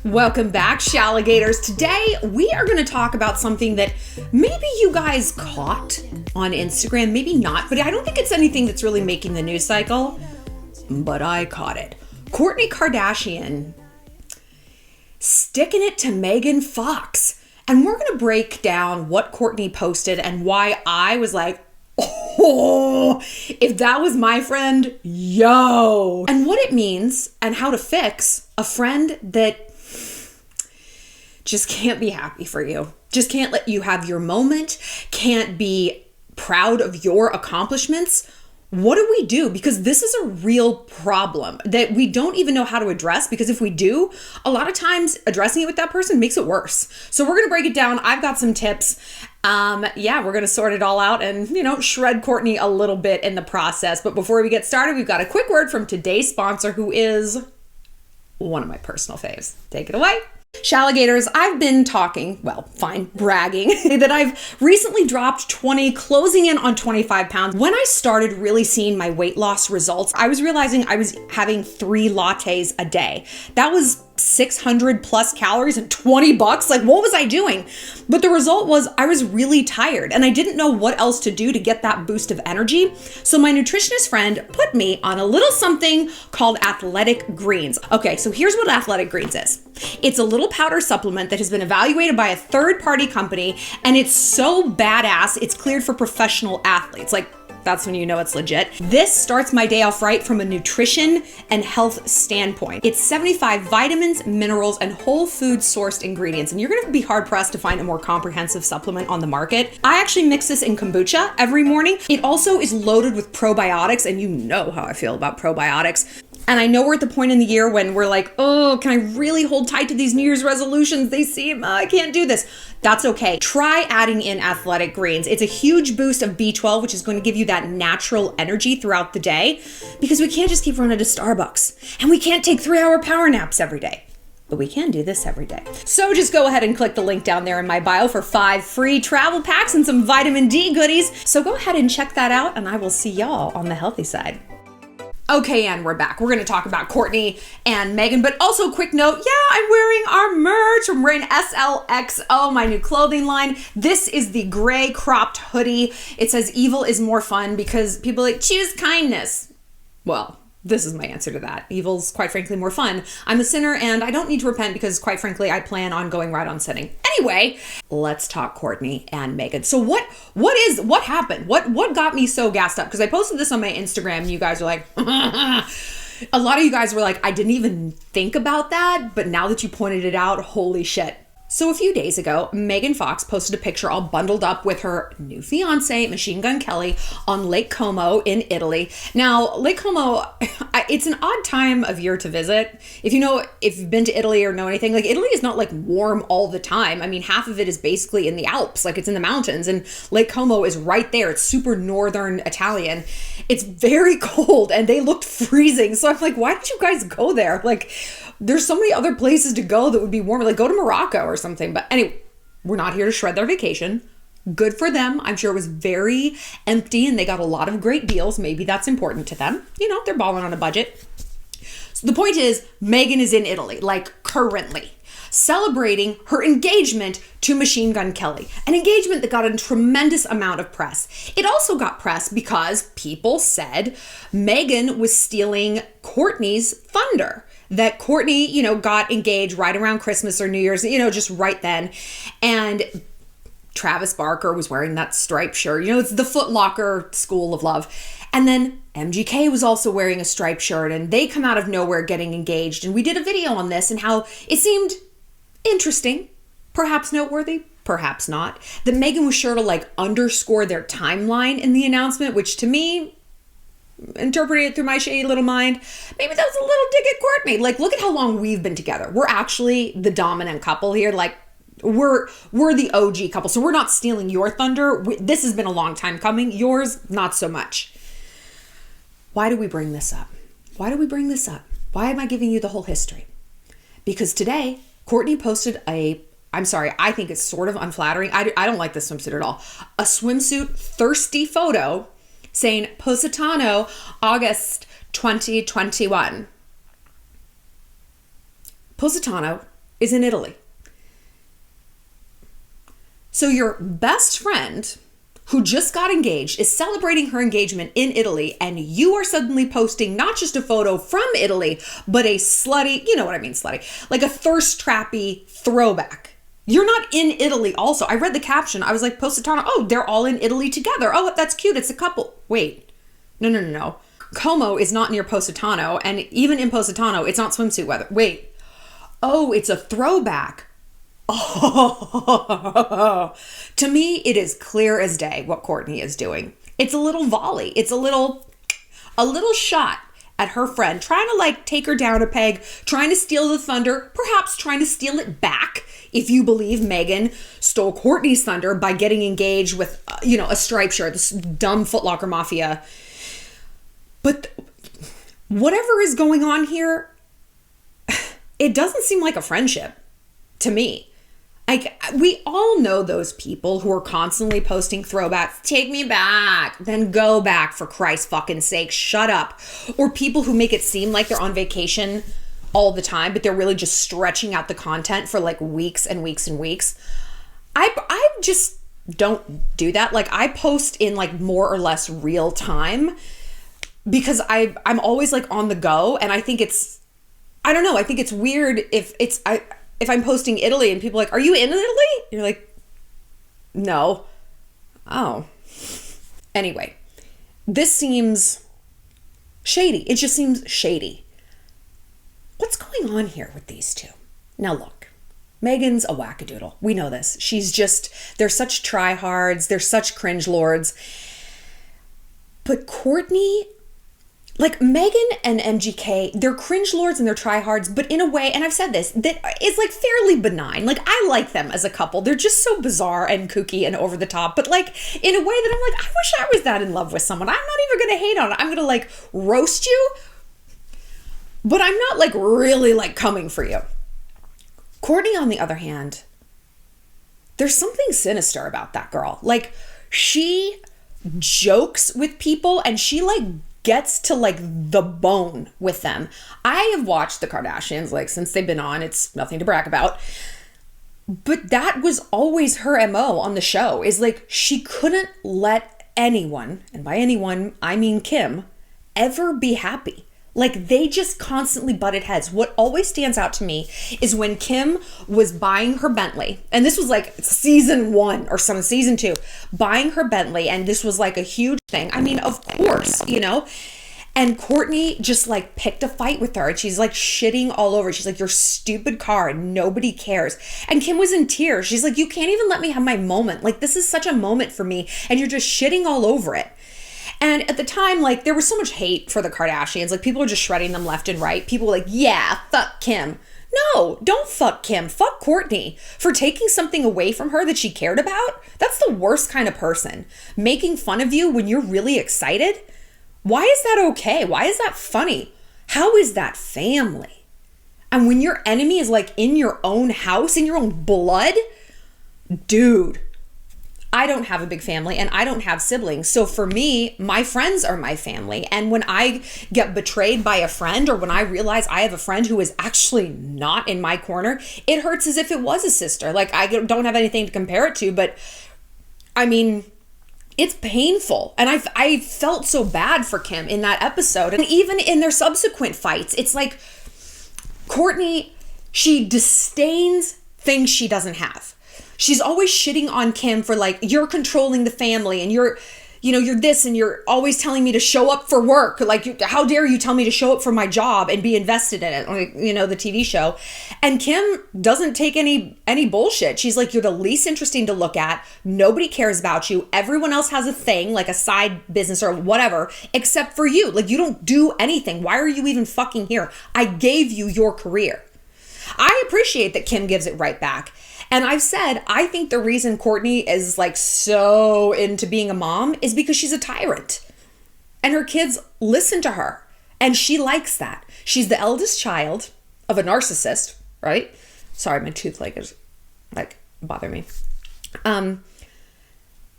Welcome back, Shalligators. Today, we are going to talk about something that maybe you guys caught on Instagram, maybe not, but I don't think it's anything that's really making the news cycle, but I caught it. Kourtney Kardashian sticking it to Megan Fox. And we're going to break down what Kourtney posted and why I was like, oh, if that was my friend, yo. And what it means and how to fix a friend that just can't be happy for you. Just can't let you have your moment, can't be proud of your accomplishments. What do we do? Because this is a real problem that we don't even know how to address, because if we do, a lot of times addressing it with that person makes it worse. So we're going to break it down. I've got some tips. We're going to sort it all out and, shred Kourtney a little bit in the process. But before we get started, we've got a quick word from today's sponsor, who is one of my personal faves. Take it away. Shalligators, I've been bragging that I've recently dropped 20, closing in on 25 pounds. When I started really seeing my weight loss results, I was realizing I was having 3 lattes a day. That was 600 plus calories and $20. Like, what was I doing? But the result was I was really tired and I didn't know what else to do to get that boost of energy. So my nutritionist friend put me on a little something called Athletic Greens. Okay, so here's what Athletic Greens is. It's a little powder supplement that has been evaluated by a third-party company, and it's so badass, it's cleared for professional athletes. Like, that's when you know it's legit. This starts my day off right from a nutrition and health standpoint. It's 75 vitamins, minerals, and whole food sourced ingredients. And you're gonna be hard pressed to find a more comprehensive supplement on the market. I actually mix this in kombucha every morning. It also is loaded with probiotics, and you know how I feel about probiotics. And I know we're at the point in the year when we're like, oh, can I really hold tight to these New Year's resolutions? They seem, I can't do this. That's okay. Try adding in Athletic Greens. It's a huge boost of B12, which is going to give you that natural energy throughout the day, because we can't just keep running to Starbucks, and we can't take 3-hour power naps every day. But we can do this every day. So just go ahead and click the link down there in my bio for 5 free travel packs and some vitamin D goodies. So go ahead and check that out, and I will see y'all on the healthy side. Okay, and we're back. We're going to talk about Kourtney and Megan, but also quick note, I'm wearing our merch. I'm wearing SLXO, my new clothing line. This is the gray cropped hoodie. It says evil is more fun because people choose kindness. Well, this is my answer to that. Evil's quite frankly more fun. I'm a sinner and I don't need to repent because quite frankly, I plan on going right on sinning. Anyway, let's talk Kourtney and Megan. So what happened? What got me so gassed up? Because I posted this on my Instagram and you guys are like, a lot of you guys were like, I didn't even think about that. But now that you pointed it out, holy shit. So a few days ago, Megan Fox posted a picture all bundled up with her new fiance, Machine Gun Kelly, on Lake Como in Italy. Now, Lake Como, it's an odd time of year to visit. If you've been to Italy or know anything, Italy is not warm all the time. I mean, half of it is basically in the Alps, it's in the mountains, and Lake Como is right there. It's super northern Italian. It's very cold and they looked freezing. So I'm like, why did you guys go there? There's so many other places to go that would be warmer. Go to Morocco or something. But anyway, we're not here to shred their vacation. Good for them. I'm sure it was very empty and they got a lot of great deals. Maybe that's important to them. They're balling on a budget. So the point is, Megan is in Italy, currently, celebrating her engagement to Machine Gun Kelly, an engagement that got a tremendous amount of press. It also got press because people said Megan was stealing Kourtney's thunder. That Kourtney, got engaged right around Christmas or New Year's, just right then. And Travis Barker was wearing that striped shirt. It's the Foot Locker school of love. And then MGK was also wearing a striped shirt, and they come out of nowhere getting engaged. And we did a video on this and how it seemed interesting, perhaps noteworthy, perhaps not, that Megan was sure to underscore their timeline in the announcement, which to me, interpreting it through my shady little mind, maybe that was a little dig at Kourtney. Look at how long we've been together. We're actually the dominant couple here. We're the OG couple. So we're not stealing your thunder. This has been a long time coming. Yours, not so much. Why do we bring this up? Why am I giving you the whole history? Because today, Kourtney posted I think it's sort of unflattering. I don't like this swimsuit at all. A swimsuit thirsty photo saying Positano, August 2021. Positano is in Italy. So your best friend who just got engaged is celebrating her engagement in Italy, and you are suddenly posting not just a photo from Italy, but a slutty, you know what I mean, slutty, like a thirst trappy throwback. You're not in Italy also. I read the caption. I was like, Positano, oh, they're all in Italy together. Oh, that's cute. It's a couple. Wait, no. Como is not near Positano, and even in Positano, it's not swimsuit weather. Wait. Oh, it's a throwback. Oh, to me, it is clear as day what Kourtney is doing. It's a little volley. It's a little shot at her friend, trying to like take her down a peg, trying to steal the thunder, perhaps trying to steal it back. If you believe Meghan stole Kourtney's thunder by getting engaged with, a striped shirt, this dumb Foot Locker mafia. But whatever is going on here, it doesn't seem like a friendship to me. Like, we all know those people who are constantly posting throwbacks, take me back, then go back, for Christ's fucking sake, shut up. Or people who make it seem like they're on vacation all the time, but they're really just stretching out the content for like weeks and weeks and weeks. I just don't do that. Like, I post in like more or less real time because I'm always like on the go, and I think it's, I don't know, I think it's weird if I'm posting Italy and people are like, are you in Italy? You're like, no. Oh. Anyway, this seems shady. It just seems shady. What's going on here with these two? Now look, Meghan's a wackadoodle. We know this. They're such tryhards. They're such cringe lords. But Kourtney, like Meghan and MGK, they're cringe lords and they're tryhards, but in a way, and I've said this, that is like fairly benign. Like, I like them as a couple. They're just so bizarre and kooky and over the top, but like in a way that I'm like, I wish I was that in love with someone. I'm not even going to hate on it. I'm going to like roast you, but I'm not like really like coming for you. Kourtney, on the other hand, there's something sinister about that girl. Like, she jokes with people and she like gets to like the bone with them. I have watched the Kardashians like since they've been on. It's nothing to brag about. But that was always her MO on the show, is like she couldn't let anyone, and by anyone I mean Kim, ever be happy. Like, they just constantly butted heads. What always stands out to me is when Kim was buying her Bentley, and this was like season 1 or season 2, buying her Bentley, and this was like a huge thing. I mean, of course, and Kourtney just like picked a fight with her, and she's like shitting all over. She's like, your stupid car, nobody cares. And Kim was in tears. She's like, you can't even let me have my moment. Like, this is such a moment for me, and you're just shitting all over it. And at the time, like, there was so much hate for the Kardashians. Like, people were just shredding them left and right. People were like, yeah, fuck Kim. No, don't fuck Kim. Fuck Kourtney for taking something away from her that she cared about. That's the worst kind of person. Making fun of you when you're really excited. Why is that okay? Why is that funny? How is that family? And when your enemy is like in your own house, in your own blood, dude. I don't have a big family and I don't have siblings. So for me, my friends are my family. And when I get betrayed by a friend, or when I realize I have a friend who is actually not in my corner, it hurts as if it was a sister. Like, I don't have anything to compare it to, but I mean, it's painful. And I felt so bad for Kim in that episode. And even in their subsequent fights, it's like Kourtney, she disdains things she doesn't have. She's always shitting on Kim for like, you're controlling the family and you're this, and you're always telling me to show up for work. Like, how dare you tell me to show up for my job and be invested in it? Like, the TV show. And Kim doesn't take any bullshit. She's like, you're the least interesting to look at. Nobody cares about you. Everyone else has a thing, like a side business or whatever, except for you. Like, you don't do anything. Why are you even fucking here? I gave you your career. I appreciate that Kim gives it right back. And I've said, I think the reason Kourtney is like so into being a mom is because she's a tyrant. And her kids listen to her. And she likes that. She's the eldest child of a narcissist, right? Sorry, my tooth is bother me. And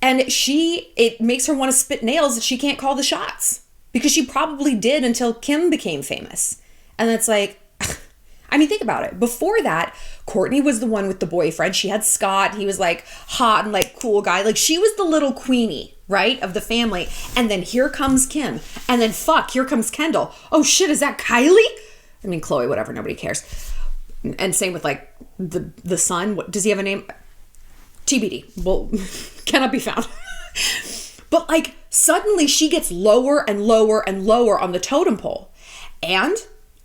it makes her want to spit nails that she can't call the shots. Because she probably did until Kim became famous. And it's like, I mean, think about it. Before that, Kourtney was the one with the boyfriend. She had Scott. He was like hot and like cool guy. Like she was the little queenie, right, of the family. And then here comes Kim. And then here comes Kendall. Oh shit, is that Kylie? I mean, Khloe, whatever, nobody cares. And same with like the son. What, does he have a name? TBD. Well, cannot be found. But like suddenly she gets lower and lower and lower on the totem pole. And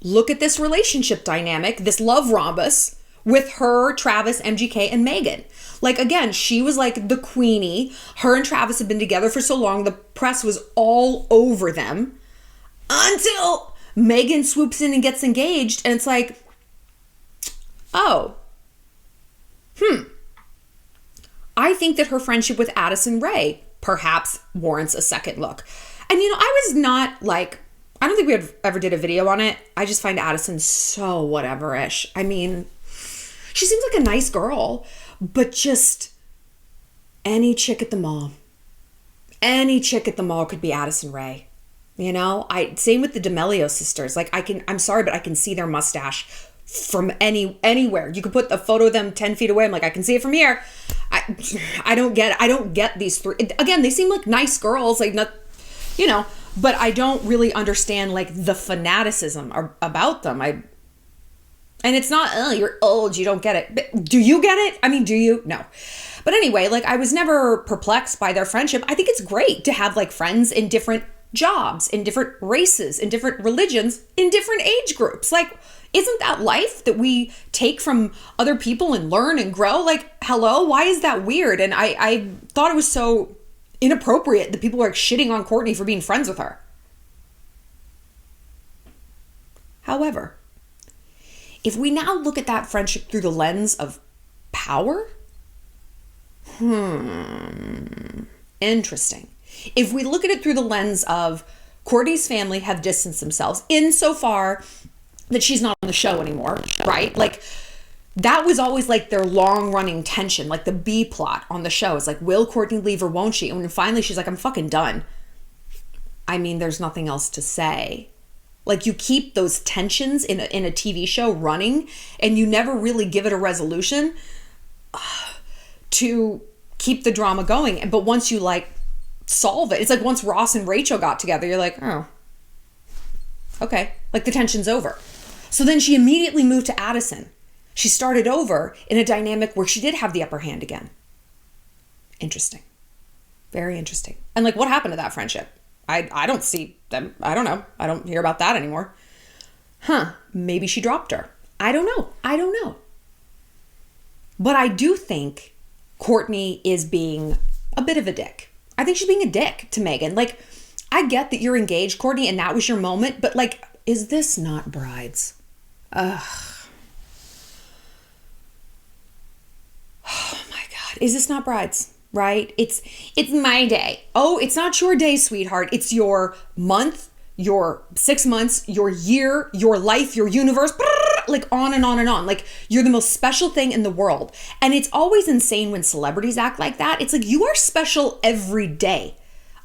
look at this relationship dynamic, this love rhombus with her, Travis, MGK, and Megan. Like, again, she was like the queenie. Her and Travis had been together for so long, the press was all over them until Megan swoops in and gets engaged. And it's like, oh, I think that her friendship with Addison Rae perhaps warrants a second look. And, you know, I was not like, I don't think we ever did a video on it. I just find Addison so whatever-ish. I mean, she seems like a nice girl, but just any chick at the mall. Any chick at the mall could be Addison Rae. You know, same with the D'Amelio sisters. Like I'm sorry, but I can see their mustache from anywhere. You could put a photo of them 10 feet away. I'm like, I can see it from here. I don't get these three. Again, they seem like nice girls, like not, you know, but I don't really understand like the fanaticism about them. And it's not, oh, you're old, you don't get it. But do you get it? I mean, do you? No. But anyway, like I was never perplexed by their friendship. I think it's great to have like friends in different jobs, in different races, in different religions, in different age groups. Like, isn't that life that we take from other people and learn and grow? Like, hello, why is that weird? And I thought it was so inappropriate that people are shitting on Kourtney for being friends with her. However, if we now look at that friendship through the lens of power, interesting. If we look at it through the lens of Kourtney's family have distanced themselves insofar that she's not on the show anymore, right? Like that was always like their long running tension, like the B plot on the show. It's like, will Kourtney leave or won't she? And when finally she's like, I'm fucking done. I mean, there's nothing else to say. Like you keep those tensions in a TV show running and you never really give it a resolution to keep the drama going. But once you like solve it, it's like once Ross and Rachel got together, you're like, oh, okay. Like the tension's over. So then she immediately moved to Addison. She started over in a dynamic where she did have the upper hand again. Interesting. Very interesting. And like, what happened to that friendship? I don't see them. I don't know. I don't hear about that anymore. Maybe she dropped her. I don't know. But I do think Kourtney is being a bit of a dick. I think she's being a dick to Megan. Like, I get that you're engaged, Kourtney, and that was your moment, but like, is this not Brides? Ugh. Oh my God. Is this not Brides? Right? It's my day. Oh, it's not your day, sweetheart. It's your month, your 6 months, your year, your life, your universe, like on and on and on. Like you're the most special thing in the world. And it's always insane when celebrities act like that. It's like you are special every day.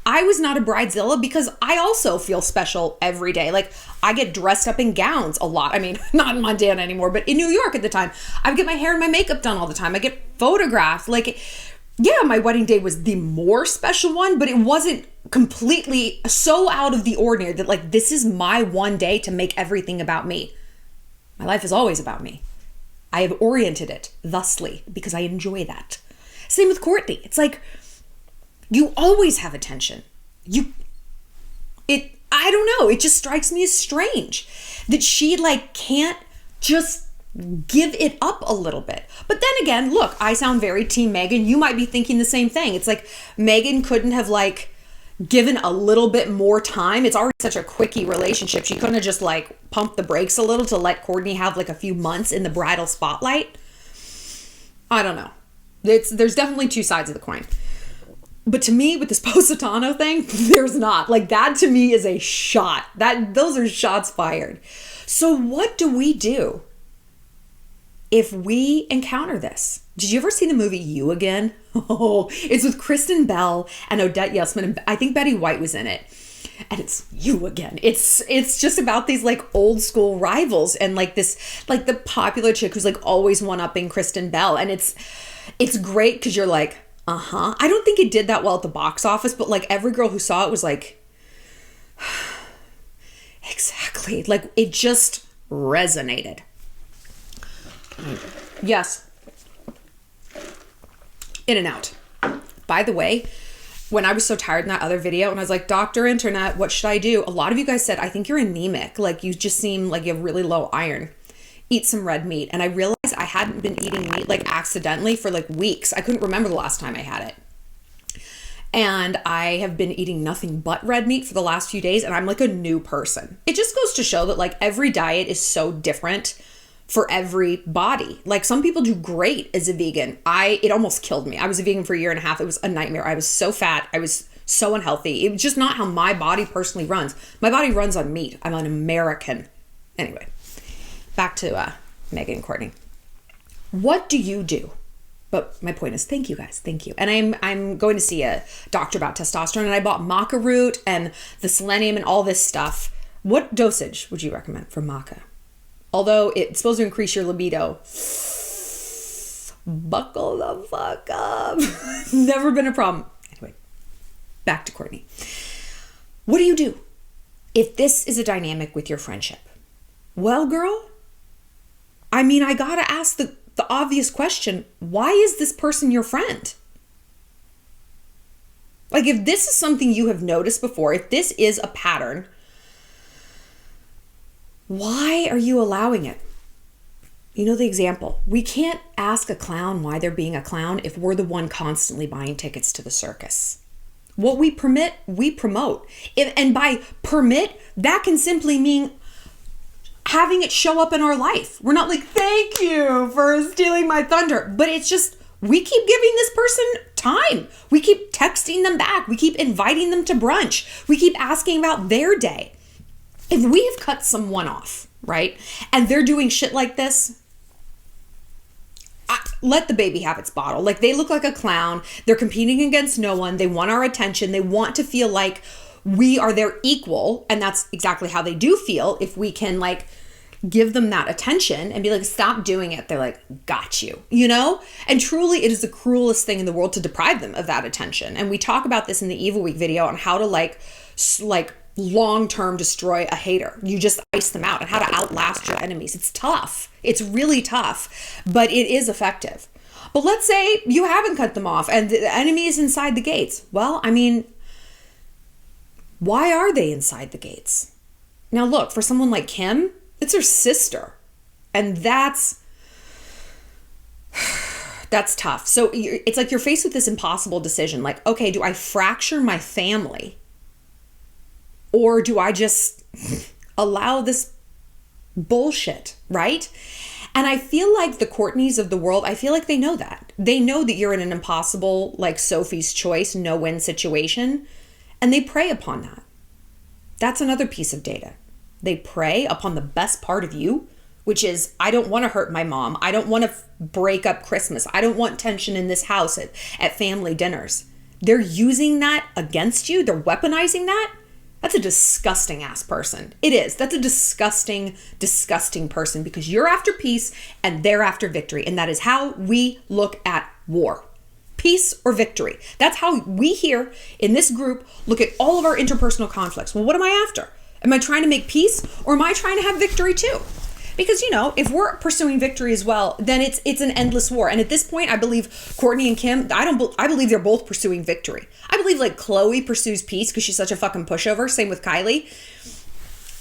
I was not a bridezilla because I also feel special every day. Like I get dressed up in gowns a lot. I mean, not in Montana anymore, but in New York at the time, I would get my hair and my makeup done all the time. I get photographed. Like, yeah, my wedding day was the more special one, but it wasn't completely so out of the ordinary that like, this is my one day to make everything about me. My life is always about me. I have oriented it thusly because I enjoy that. Same with Kourtney. It's like, you always have attention. I don't know. It just strikes me as strange that she like can't just give it up a little bit. But then again, look, I sound very team Megan. You might be thinking the same thing. It's like Megan couldn't have like given a little bit more time. It's already such a quickie relationship. She couldn't have just like pumped the brakes a little to let Kourtney have like a few months in the bridal spotlight. I don't know. There's definitely two sides of the coin. But to me, with this Positano thing, there's not. Like that to me is a shot. Those are shots fired. So what do we do if we encounter this? Did you ever see the movie You Again? Oh, it's with Kristen Bell and Odette Yesman, and I think Betty White was in it. and it's you again. It's just about these like old school rivals and like this, like the popular chick who's like always one-upping Kristen Bell. And it's great because you're like, I don't think it did that well at the box office, but like every girl who saw it was like, exactly. Like it just resonated. Yes. In and out. By the way, when I was so tired in that other video and I was like, Dr. Internet, what should I do? A lot of you guys said, I think you're anemic. Like you just seem like you have really low iron. Eat some red meat. And I realized I hadn't been eating meat like accidentally for like weeks. I couldn't remember the last time I had it. And I have been eating nothing but red meat for the last few days and I'm like a new person. It just goes to show that like every diet is so different for every body. Like some people do great as a vegan. It almost killed me. I was a vegan for a year and a half. It was a nightmare. I was so fat. I was so unhealthy. It was just not how my body personally runs. My body runs on meat. I'm an American. Anyway, back to Megan and Kourtney. What do you do? But my point is, thank you guys. Thank you. And I'm going to see a doctor about testosterone and I bought maca root and the selenium and all this stuff. What dosage would you recommend for maca? Although it's supposed to increase your libido. Buckle the fuck up. Never been a problem. Anyway, back to Kourtney. What do you do if this is a dynamic with your friendship? Well, girl, I mean, I gotta ask the obvious question. Why is this person your friend? Like, if this is something you have noticed before, if this is a pattern, why are you allowing it? You know the example. We can't ask a clown why they're being a clown if we're the one constantly buying tickets to the circus. What we permit, we promote. And by permit, that can simply mean having it show up in our life. We're not like, thank you for stealing my thunder. But it's just, we keep giving this person time. We keep texting them back. We keep inviting them to brunch. We keep asking about their day. If we have cut someone off, right, and they're doing shit like this, let the baby have its bottle. Like, they look like a clown. They're competing against no one. They want our attention. They want to feel like we are their equal. And that's exactly how they do feel. If we can, like, give them that attention and be like, stop doing it. They're like, got you, you know? And truly, it is the cruelest thing in the world to deprive them of that attention. And we talk about this in the Evil Week video on how to, like long-term destroy a hater. You just ice them out and how to outlast your enemies. It's tough. It's really tough, but it is effective. But let's say you haven't cut them off and the enemy is inside the gates. Well, I mean, why are they inside the gates? Now look, for someone like Kim, it's her sister. And that's tough. So it's like you're faced with this impossible decision. Like, okay, do I fracture my family? Or do I just allow this bullshit, right? And I feel like the Kourtneys of the world, I feel like they know that. They know that you're in an impossible, like Sophie's Choice, no-win situation. And they prey upon that. That's another piece of data. They prey upon the best part of you, which is, I don't want to hurt my mom. I don't want to break up Christmas. I don't want tension in this house at family dinners. They're using that against you. They're weaponizing that. That's a disgusting ass person. It is. That's a disgusting, disgusting person because you're after peace and they're after victory. And that is how we look at war. Peace or victory. That's how we here in this group look at all of our interpersonal conflicts. Well, what am I after? Am I trying to make peace or am I trying to have victory too? Because, you know, if we're pursuing victory as well, then it's an endless war. And at this point, I believe Kourtney and Kim, I believe they're both pursuing victory. I believe like Khloe pursues peace because she's such a fucking pushover. Same with Kylie.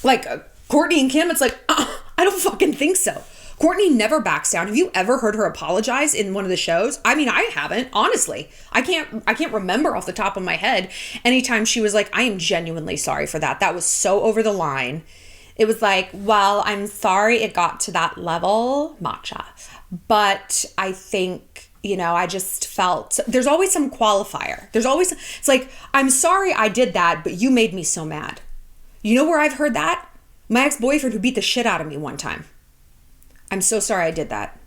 Like Kourtney and Kim, it's like, I don't fucking think so. Kourtney never backs down. Have you ever heard her apologize in one of the shows? I mean, I haven't, honestly. I can't remember off the top of my head anytime she was like, I am genuinely sorry for that. That was so over the line. It was like, well, I'm sorry it got to that level, matcha. But I think, you know, I just felt, there's always some qualifier. It's like, I'm sorry I did that, but you made me so mad. You know where I've heard that? My ex-boyfriend who beat the shit out of me one time. I'm so sorry I did that.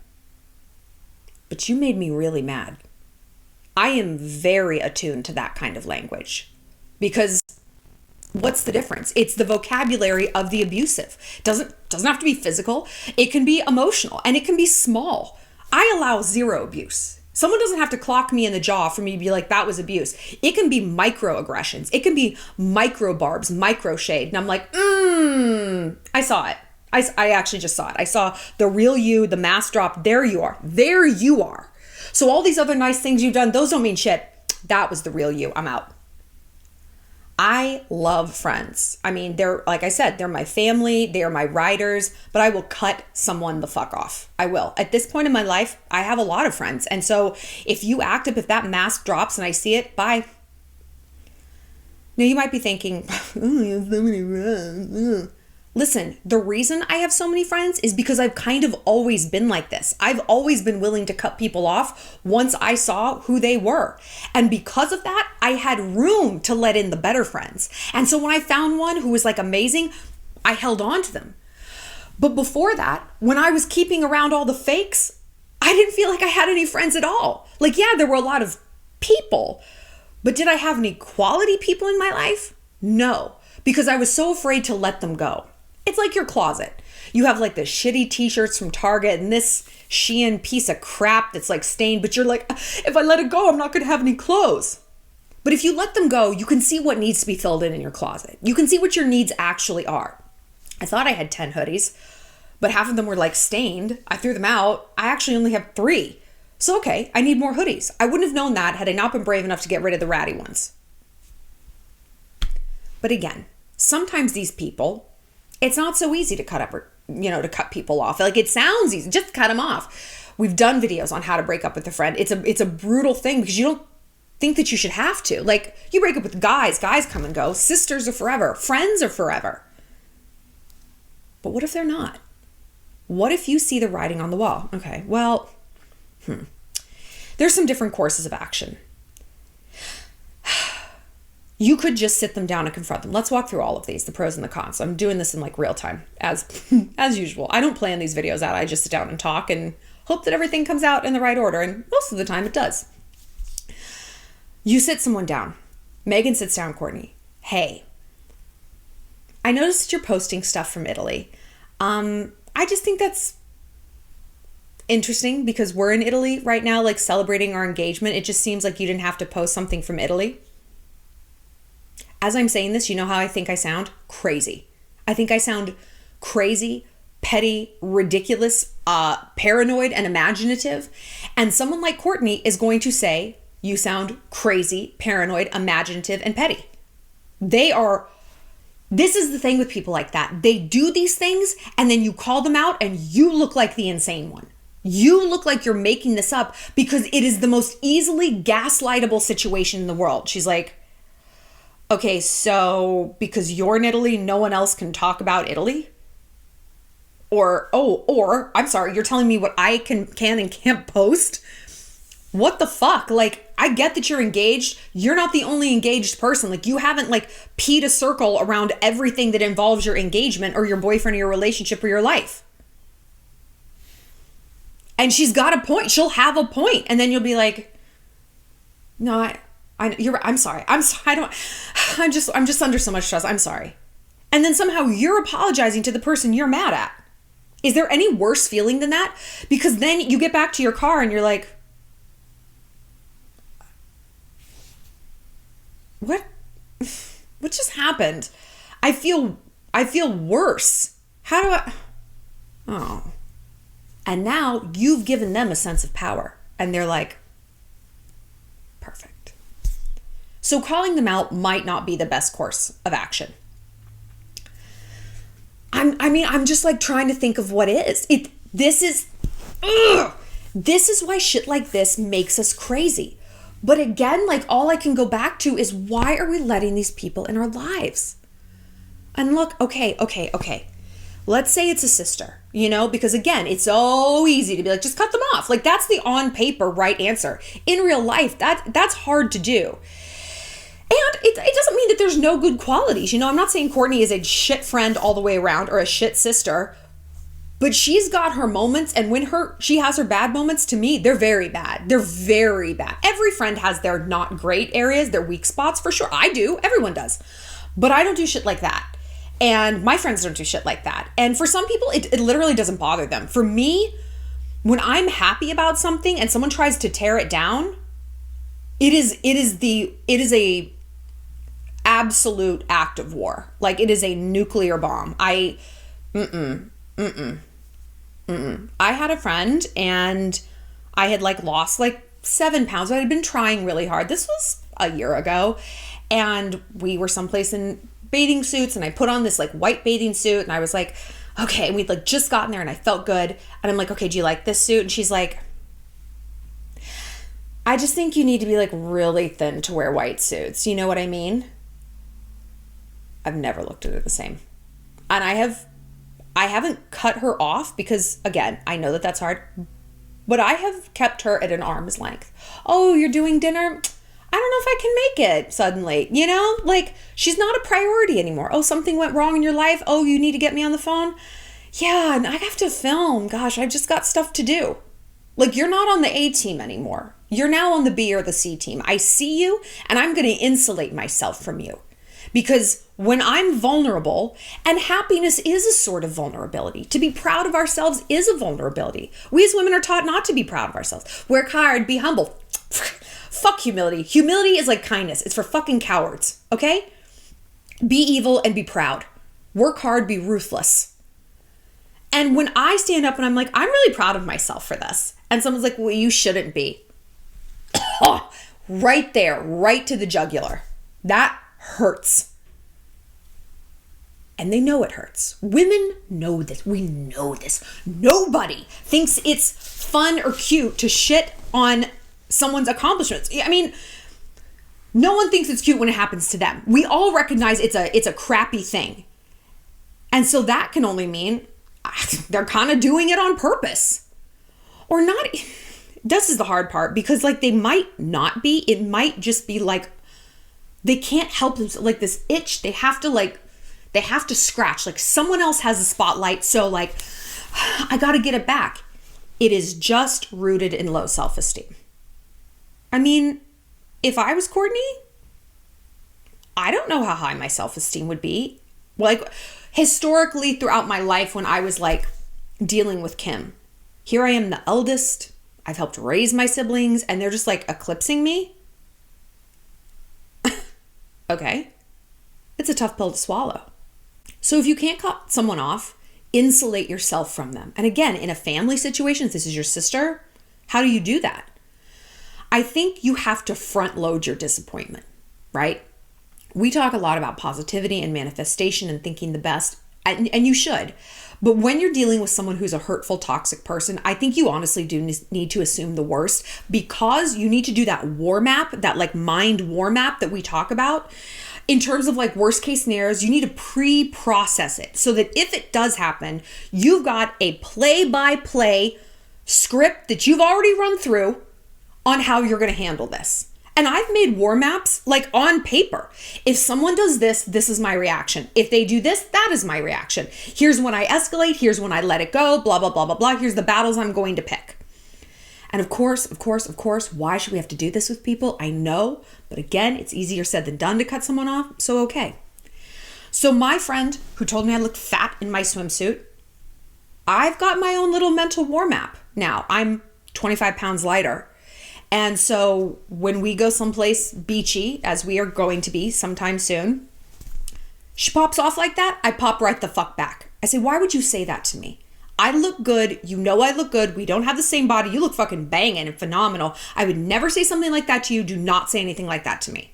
But you made me really mad. I am very attuned to that kind of language because What's the difference? It's the vocabulary of the abusive. Doesn't have to be physical. It can be emotional, and it can be small. I allow zero abuse. Someone doesn't have to clock me in the jaw for me to be like, that was abuse. It can be microaggressions. It can be micro barbs, micro shade. And I'm like, I saw it. I actually just saw it. I saw the real you, the mask drop. There you are. There you are. So all these other nice things you've done, those don't mean shit. That was the real you. I'm out. I love friends. I mean, they're, like I said, they're my family, they are my riders, but I will cut someone the fuck off. I will. At this point in my life, I have a lot of friends. And so if you act up, if that mask drops and I see it, bye. Now you might be thinking, oh, you have so many friends. Listen, the reason I have so many friends is because I've kind of always been like this. I've always been willing to cut people off once I saw who they were. And because of that, I had room to let in the better friends. And so when I found one who was like amazing, I held on to them. But before that, when I was keeping around all the fakes, I didn't feel like I had any friends at all. Like, yeah, there were a lot of people, but did I have any quality people in my life? No, because I was so afraid to let them go. It's like your closet. You have like the shitty t-shirts from Target and this Shein piece of crap that's like stained, but you're like, if I let it go, I'm not going to have any clothes. But if you let them go, you can see what needs to be filled in your closet. You can see what your needs actually are. I thought I had 10 hoodies, but half of them were like stained. I threw them out. I actually only have 3. So, okay, I need more hoodies. I wouldn't have known that had I not been brave enough to get rid of the ratty ones. But again, sometimes these people, it's not so easy to cut up or, to cut people off. Like, it sounds easy. Just cut them off. We've done videos on how to break up with a friend. It's a brutal thing because you don't think that you should have to. Like, you break up with guys come and go. Sisters are forever. Friends are forever. But what if they're not? What if you see the writing on the wall? Okay, well, there's some different courses of action. You could just sit them down and confront them. Let's walk through all of these, the pros and the cons. I'm doing this in like real time, as usual. I don't plan these videos out. I just sit down and talk and hope that everything comes out in the right order. And most of the time it does. You sit someone down. Megan sits down Kourtney. Hey, I noticed that you're posting stuff from Italy. I just think that's interesting because we're in Italy right now, like celebrating our engagement. It just seems like you didn't have to post something from Italy. As I'm saying this, you know how I think I sound? Crazy. I think I sound crazy, petty, ridiculous, paranoid, and imaginative. And someone like Kourtney is going to say, you sound crazy, paranoid, imaginative, and petty. This is the thing with people like that. They do these things and then you call them out and you look like the insane one. You look like you're making this up because it is the most easily gaslightable situation in the world. She's like, okay, so because you're in Italy, no one else can talk about Italy? Or I'm sorry, you're telling me what I can and can't post? What the fuck? Like, I get that you're engaged. You're not the only engaged person. Like, you haven't like peed a circle around everything that involves your engagement or your boyfriend or your relationship or your life. And she's got a point. She'll have a point. And then you'll be like, no, I'm sorry. I'm just under so much stress. I'm sorry. And then somehow you're apologizing to the person you're mad at. Is there any worse feeling than that? Because then you get back to your car and you're like, what just happened? I feel worse. How do I? Oh. And now you've given them a sense of power and they're like, perfect. So calling them out might not be the best course of action. I'm just like trying to think of what is. This is why shit like this makes us crazy. But again, like all I can go back to is why are we letting these people in our lives? And look, okay. Let's say it's a sister, because again, it's so easy to be like, just cut them off. Like that's the on paper right answer. In real life, that's hard to do. And it doesn't mean that there's no good qualities. I'm not saying Kourtney is a shit friend all the way around or a shit sister, but she's got her moments. And when she has her bad moments, to me, they're very bad. They're very bad. Every friend has their not great areas, their weak spots for sure. I do. Everyone does. But I don't do shit like that. And my friends don't do shit like that. And for some people, it literally doesn't bother them. For me, when I'm happy about something and someone tries to tear it down, it is a absolute act of war. Like, it is a nuclear bomb. I had a friend, and I had like lost like 7 pounds. I had been trying really hard. This was a year ago, and we were someplace in bathing suits, and I put on this like white bathing suit, and I was like, okay, and we'd like just gotten there, and I felt good, and I'm like, okay, do you like this suit? And she's like, I just think you need to be like really thin to wear white suits. You know what I mean? I've never looked at her the same. And I haven't cut her off because, again, I know that that's hard, but I have kept her at an arm's length. Oh, you're doing dinner? I don't know if I can make it suddenly, you know? Like, she's not a priority anymore. Oh, something went wrong in your life? Oh, you need to get me on the phone? Yeah, and I have to film. Gosh, I've just got stuff to do. Like, you're not on the A team anymore. You're now on the B or the C team. I see you, and I'm going to insulate myself from you. Because when I'm vulnerable, and happiness is a sort of vulnerability. To be proud of ourselves is a vulnerability. We as women are taught not to be proud of ourselves. Work hard, be humble. Fuck humility. Humility is like kindness. It's for fucking cowards, okay? Be evil and be proud. Work hard, be ruthless. And when I stand up and I'm like, I'm really proud of myself for this. And someone's like, well, you shouldn't be. Oh, right there, right to the jugular. That hurts. And they know it hurts. Women know this. We know this. Nobody thinks it's fun or cute to shit on someone's accomplishments. I mean, no one thinks it's cute when it happens to them. We all recognize it's a crappy thing. And so that can only mean they're kind of doing it on purpose. Or not. This is the hard part, because like they might not be. It might just be like they can't help themselves, like this itch. They have to scratch. Like someone else has a spotlight, so like I got to get it back. It is just rooted in low self-esteem. I mean, if I was Kourtney, I don't know how high my self-esteem would be. Like historically throughout my life when I was like dealing with Kim, here I am, the eldest. I've helped raise my siblings, and they're just like eclipsing me. Okay. It's a tough pill to swallow. So if you can't cut someone off, insulate yourself from them. And again, in a family situation, if this is your sister, how do you do that? I think you have to front load your disappointment, right? We talk a lot about positivity and manifestation and thinking the best, and you should. But when you're dealing with someone who's a hurtful, toxic person, I think you honestly do need to assume the worst, because you need to do that war map, that like mind war map that we talk about. In terms of like worst case scenarios, you need to pre-process it so that if it does happen, you've got a play-by-play script that you've already run through on how you're going to handle this. And I've made war maps like on paper. If someone does this, this is my reaction. If they do this, that is my reaction. Here's when I escalate. Here's when I let it go, blah, blah, blah, blah, blah. Here's the battles I'm going to pick. And of course, why should we have to do this with people? I know, but again, it's easier said than done to cut someone off, so okay. So my friend who told me I looked fat in my swimsuit, I've got my own little mental war map now. I'm 25 pounds lighter. And so when we go someplace beachy, as we are going to be sometime soon, she pops off like that, I pop right the fuck back. I say, why would you say that to me? I look good. You know I look good. We don't have the same body. You look fucking banging and phenomenal. I would never say something like that to you. Do not say anything like that to me.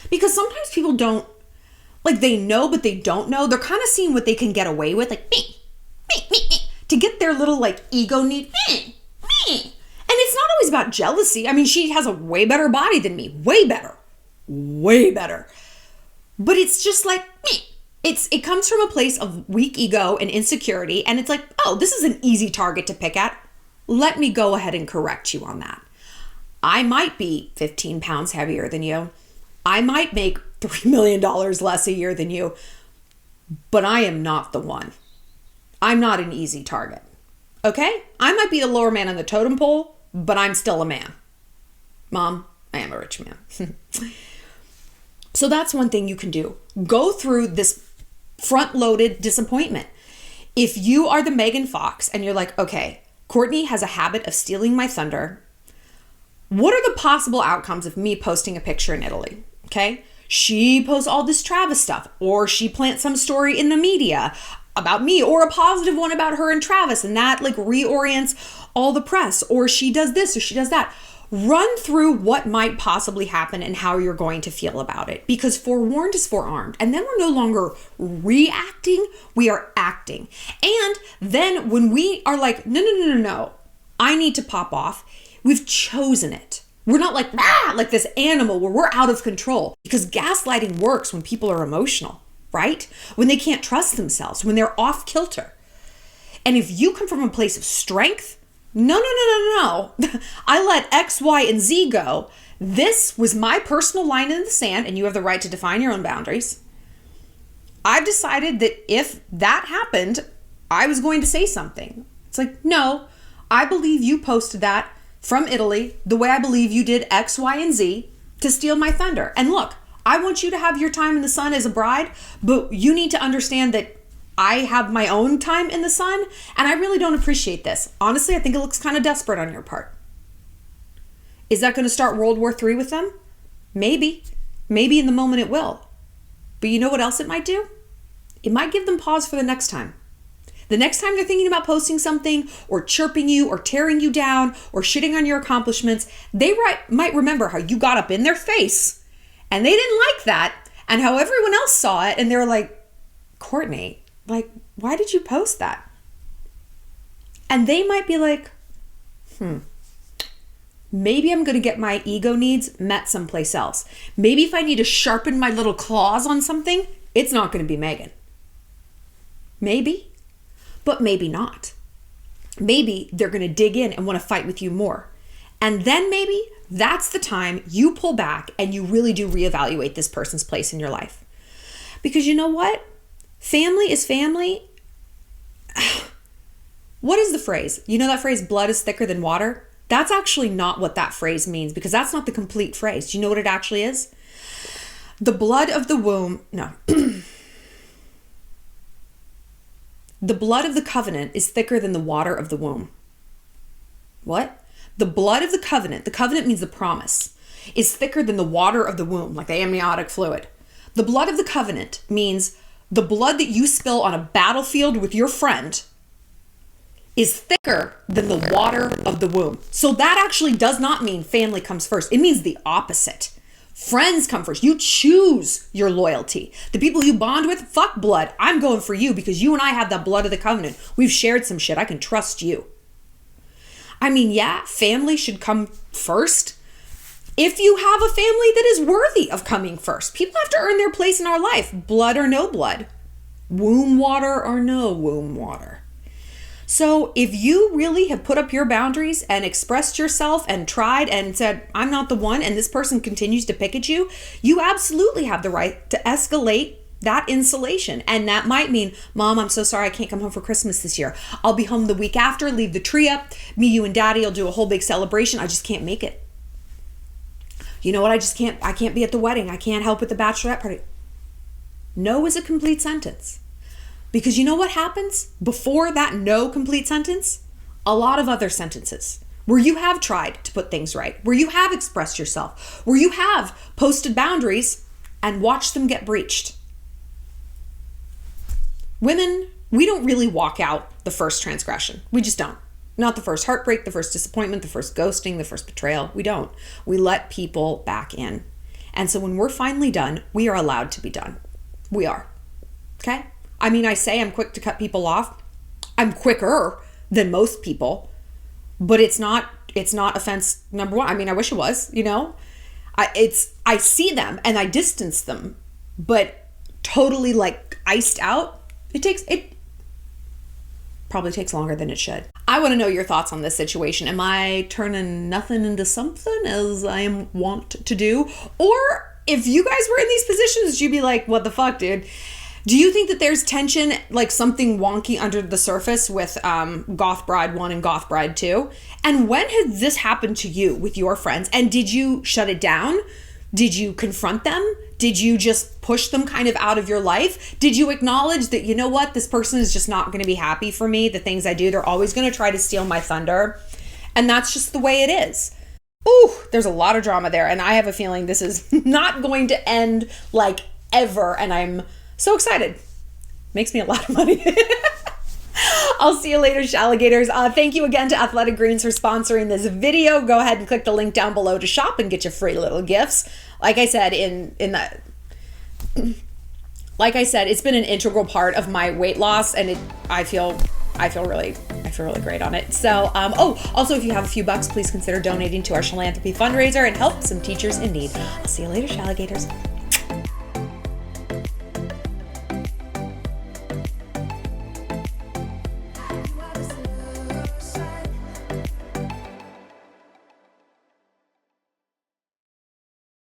Because sometimes people don't, like they know, but they don't know. They're kind of seeing what they can get away with, like me, to get their little like ego need, me. And it's not always about jealousy. I mean, she has a way better body than me. Way better. But it's just like me. It comes from a place of weak ego and insecurity. And it's like, oh, this is an easy target to pick at. Let me go ahead and correct you on that. I might be 15 pounds heavier than you. I might make $3 million less a year than you. But I am not the one. I'm not an easy target. Okay? I might be the lower man on the totem pole, but I'm still a man. Mom, I am a rich man. So that's one thing you can do. Go through this front-loaded disappointment. If you are the Megan Fox and you're like, okay, Kourtney has a habit of stealing my thunder. What are the possible outcomes of me posting a picture in Italy? Okay. She posts all this Travis stuff, or she plants some story in the media about me, or a positive one about her and Travis, and that like reorients all the press, or she does this or she does that. Run through what might possibly happen and how you're going to feel about it, because forewarned is forearmed. And then we're no longer reacting, we are acting. And then when we are like, no, I need to pop off, we've chosen it. We're not like, like this animal where we're out of control, because gaslighting works when people are emotional, right? When they can't trust themselves, when they're off kilter. And if you come from a place of strength, no. I let X, Y, and Z go. This was my personal line in the sand, and you have the right to define your own boundaries. I've decided that if that happened, I was going to say something. It's like, no, I believe you posted that from Italy the way I believe you did X, Y, and Z to steal my thunder. And look, I want you to have your time in the sun as a bride, but you need to understand that I have my own time in the sun, and I really don't appreciate this. Honestly, I think it looks kind of desperate on your part. Is that going to start World War III with them? Maybe. Maybe in the moment it will. But you know what else it might do? It might give them pause for the next time. The next time they're thinking about posting something or chirping you or tearing you down or shitting on your accomplishments, they might remember how you got up in their face and they didn't like that, and how everyone else saw it and they were like, Kourtney, like, why did you post that? And they might be like, maybe I'm going to get my ego needs met someplace else. Maybe if I need to sharpen my little claws on something, it's not going to be Megan. Maybe, but maybe not. Maybe they're going to dig in and want to fight with you more. And then maybe that's the time you pull back and you really do reevaluate this person's place in your life. Because you know what? Family is family. What is the phrase? You know that phrase, blood is thicker than water? That's actually not what that phrase means, because that's not the complete phrase. Do you know what it actually is? The blood of the womb, no. The blood of the covenant is thicker than the water of the womb. What? The blood of the covenant means the promise, is thicker than the water of the womb, like the amniotic fluid. The blood of the covenant means the blood that you spill on a battlefield with your friend is thicker than the water of the womb. So that actually does not mean family comes first. It means the opposite. Friends come first. You choose your loyalty. The people you bond with, fuck blood. I'm going for you because you and I have that blood of the covenant. We've shared some shit. I can trust you. I mean, yeah, family should come first if you have a family that is worthy of coming first. People have to earn their place in our life, blood or no blood, womb water or no womb water. So if you really have put up your boundaries and expressed yourself and tried and said, I'm not the one, and this person continues to pick at you, you absolutely have the right to escalate that insulation. And that might mean, Mom, I'm so sorry I can't come home for Christmas this year. I'll be home the week after, leave the tree up. Me, you, and Daddy will do a whole big celebration. I just can't make it. You know what? I can't be at the wedding. I can't help with the bachelorette party. No is a complete sentence. Because you know what happens before that no complete sentence? A lot of other sentences where you have tried to put things right, where you have expressed yourself, where you have posted boundaries and watched them get breached. Women, we don't really walk out the first transgression. We just don't. Not the first heartbreak, the first disappointment, the first ghosting, the first betrayal. We don't. We let people back in. And so when we're finally done, we are allowed to be done. We are. Okay? I mean, I say I'm quick to cut people off. I'm quicker than most people, but it's not offense number one. I mean, I wish it was, you know. I see them and I distance them, but totally like iced out. It probably takes longer than it should. I want to know your thoughts on this situation. Am I turning nothing into something as I am wont to do? Or if you guys were in these positions, you'd be like, what the fuck, dude? Do you think that there's tension, like something wonky under the surface with Goth Bride 1 and Goth Bride 2? And when has this happened to you with your friends? And did you shut it down? Did you confront them? Did you just push them kind of out of your life? Did you acknowledge that, you know what, this person is just not going to be happy for me, the things I do, they're always going to try to steal my thunder, and that's just the way it is. Ooh, there's a lot of drama there, and I have a feeling this is not going to end like ever, and I'm so excited. Makes me a lot of money. I'll see you later, Shalligators. Thank you again to Athletic Greens for sponsoring this video. Go ahead and click the link down below to shop and get your free little gifts. Like I said, it's been an integral part of my weight loss, and I feel really great on it. So, also, if you have a few bucks, please consider donating to our philanthropy fundraiser and help some teachers in need. I'll see you later, Shalligators.